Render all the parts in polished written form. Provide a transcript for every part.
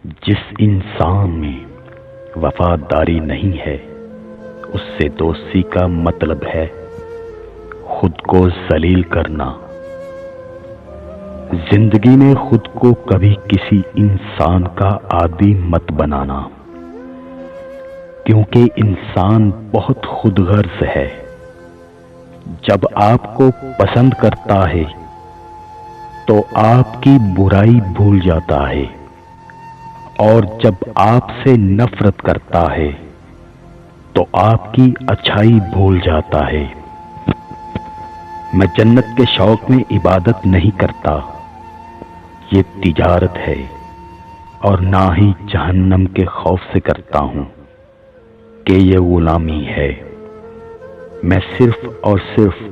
جس انسان میں وفاداری نہیں ہے اس سے دوستی کا مطلب ہے خود کو ذلیل کرنا۔ زندگی میں خود کو کبھی کسی انسان کا عادی مت بنانا، کیونکہ انسان بہت خود غرض ہے۔ جب آپ کو پسند کرتا ہے تو آپ کی برائی بھول جاتا ہے، اور جب آپ سے نفرت کرتا ہے تو آپ کی اچھائی بھول جاتا ہے۔ میں جنت کے شوق میں عبادت نہیں کرتا، یہ تجارت ہے، اور نہ ہی جہنم کے خوف سے کرتا ہوں کہ یہ غلامی ہے۔ میں صرف اور صرف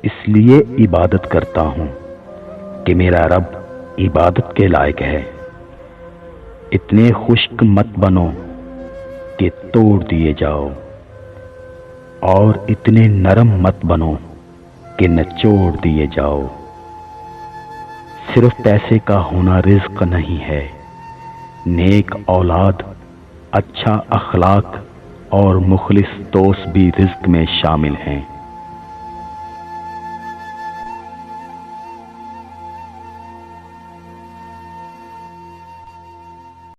اس لیے عبادت کرتا ہوں کہ میرا رب عبادت کے لائق ہے۔ اتنے خشک مت بنو کہ توڑ دیے جاؤ، اور اتنے نرم مت بنو کہ نچوڑ دیے جاؤ۔ صرف پیسے کا ہونا رزق نہیں ہے، نیک اولاد، اچھا اخلاق اور مخلص دوست بھی رزق میں شامل ہیں۔